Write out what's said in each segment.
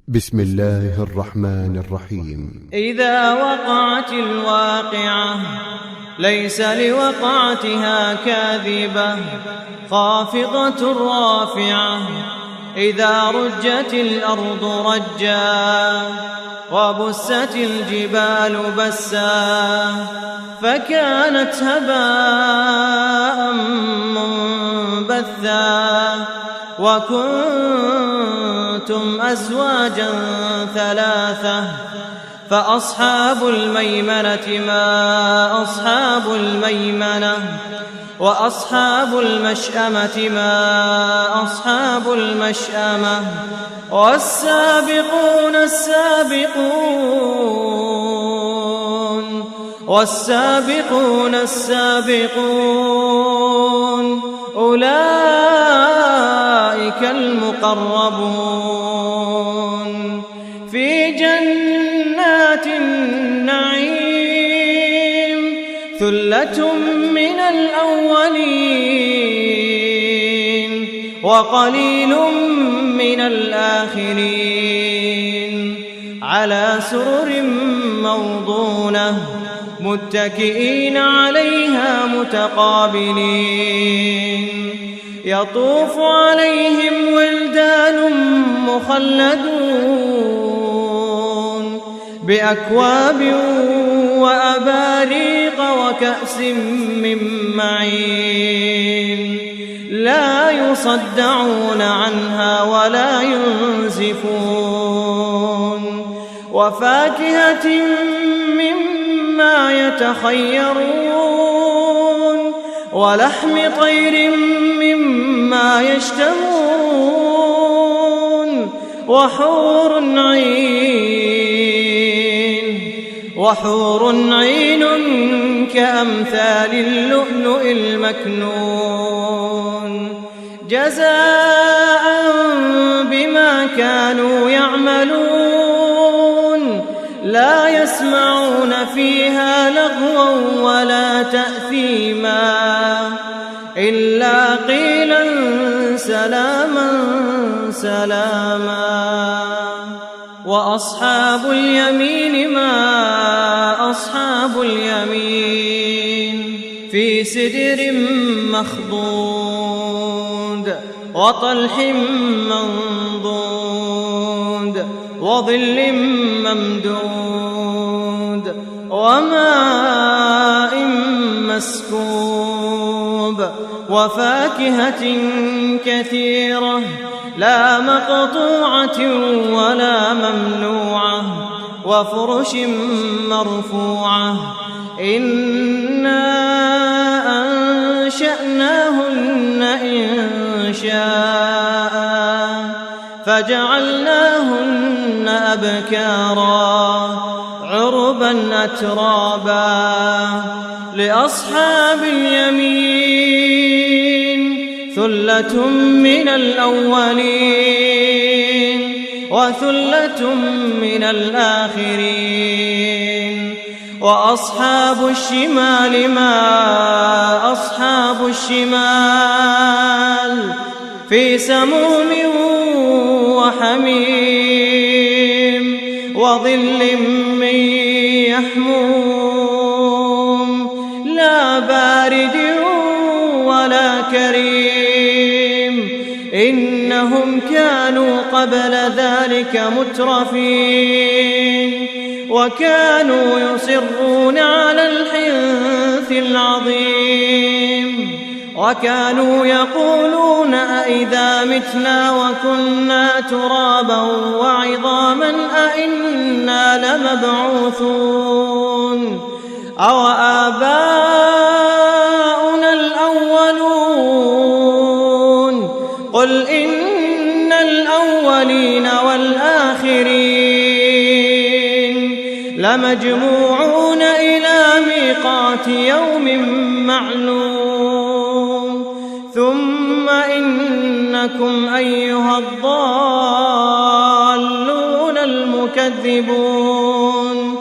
بسم الله الرحمن الرحيم. إذا وقعت الواقعة ليس لوقعتها كاذبة خافضة رافعة إذا رجت الأرض رجا وبست الجبال بسا فكانت هباء منبثا وكنتم أزواجا ثلاثة فأصحاب الميمنة ما أصحاب الميمنة وأصحاب المشأمة ما أصحاب المشأمة والسابقون السابقون أولئك المقربون في جنات النعيم ثلة من الأولين وقليل من الآخرين على سرر موضونة متكئين عليها متقابلين يطوف عليهم ولدان مخلدون بأكواب وأباريق وكأس من معين لا يصدعون عنها ولا ينزفون وفاكهة مما يتخيرون ولحم طير مما يشتهون وحور عين كأمثال اللؤلؤ المكنون جزاء بما كانوا يعملون لا يسمعون فيها لغوا ولا تأثيما إلا قيلا سلاما سلاما وأصحاب اليمين ما أصحاب اليمين في سدر مخضود وطلح منضود وظل ممدود وماء مسكوب وفاكهة كثيرة لا مقطوعة ولا ممنوعة وفرش مرفوعة إنا أنشأناهن إنشاء فجعلناهن أبكارا عربا أترابا لأصحاب اليمين ثلة من الأولين وثلة من الآخرين وأصحاب الشمال ما أصحاب الشمال في سموم وحميم وظل من يحموم لا بارد ولا كريم إنهم كانوا قبل ذلك مترفين وكانوا يصرون على الحنث العظيم وكانوا يقولون أئذا متنا وكنا ترابا وعظاما أئنا لمبعوثون أو آباؤنا الأولون قل إن الأولين والآخرين لمجموعون إلى ميقات يوم معلوم ثم إنكم أيها الضالون المكذبون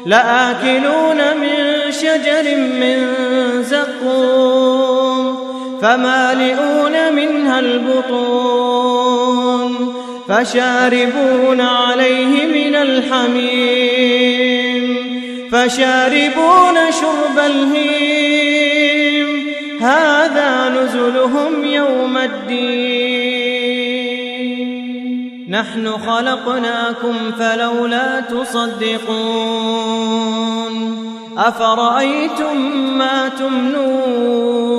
لآكلون من شجر من زقوم فمالئون منها البطون فشاربون عليه من الحميم فشاربون شرب الهيم هذا نزلهم يوم الدين نحن خلقناكم فلولا تصدقون أفرأيتم ما تمنون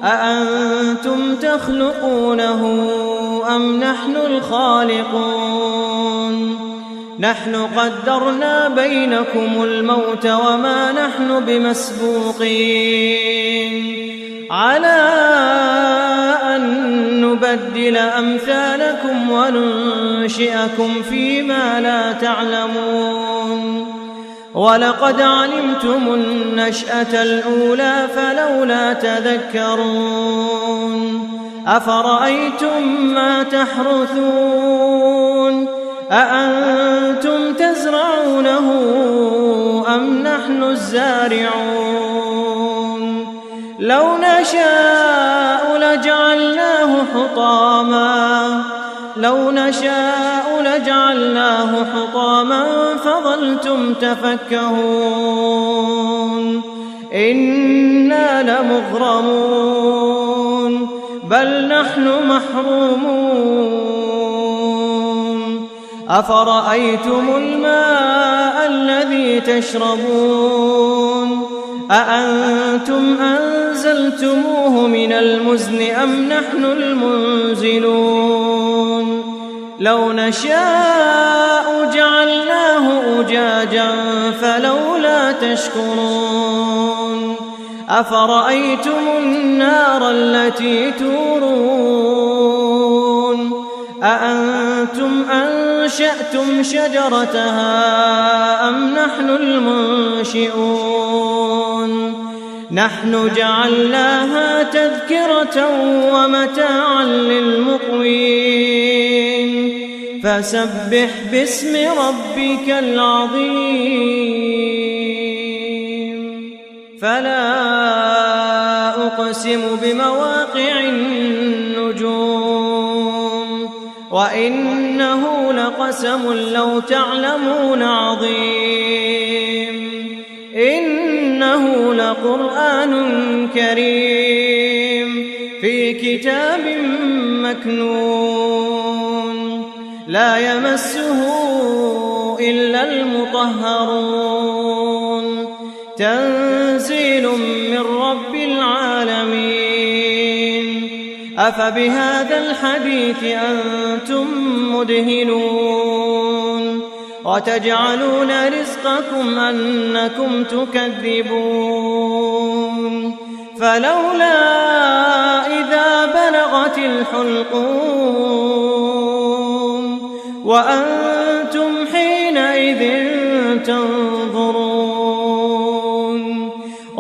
أأنتم تخلقونه أم نحن الخالقون نحن قدرنا بينكم الموت وما نحن بمسبوقين على أن نبدل أمثالكم وننشئكم فيما لا تعلمون ولقد علمتم النشأة الأولى فلولا تذكرون أفرأيتم ما تحرثون أأنتم تزرعونه أم نحن الزارعون لو نشاء لجعلناه حطاما فظلتم تفكهون إنا لمغرمون بل نحن محرومون أفرأيتم الماء الذي تشربون أأنتم أنزلتموه من المزن أم نحن المنزلون لو نشاء جعلناه أجاجا فلولا تشكرون أفرأيتم النار التي تورون أأنتم أنشأتم شجرتها أم نحن المنشئون نحن جعلناها تذكرة ومتاعا للمقوين فسبح باسم ربك العظيم فلا أقسم بمواقع النجوم وإنه لقسم لو تعلمون عظيم إنه لقرآن كريم في كتاب مكنون لا يمسه إلا المطهرون تنزيل من رب العالمين أفبهذا الحديث أنتم مدهنون وتجعلون رزقكم أنكم تكذبون فلولا إذا بلغت الحلقوم وأنتم حينئذ تنظرون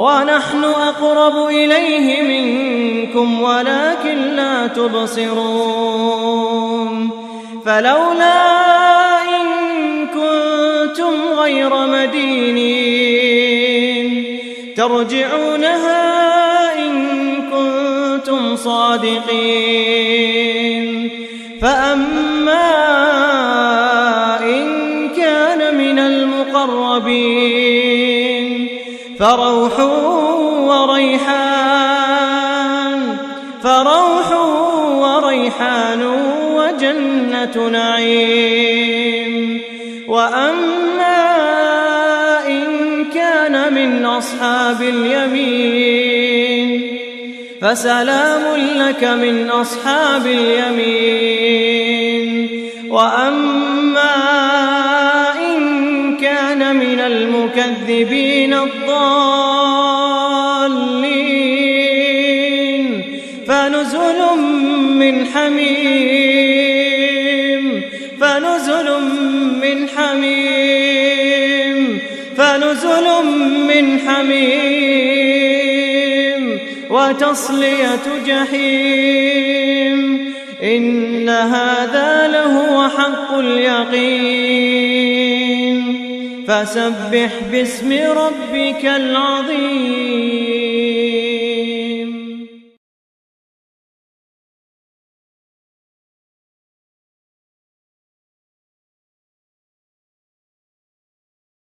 ونحن أقرب إليه منكم ولكن لا تبصرون فلولا إن كنتم غير مدينين ترجعونها إن كنتم صادقين فأما إن كان من المقربين فروح وريحان وجنة نعيم وأما إن كان من أصحاب اليمين فسلام لك من أصحاب اليمين وأما إن كان من المكذبين الضالين فنزل من حميم وتصلية جحيم إن هذا لهو حق اليقين فسبح باسم ربك العظيم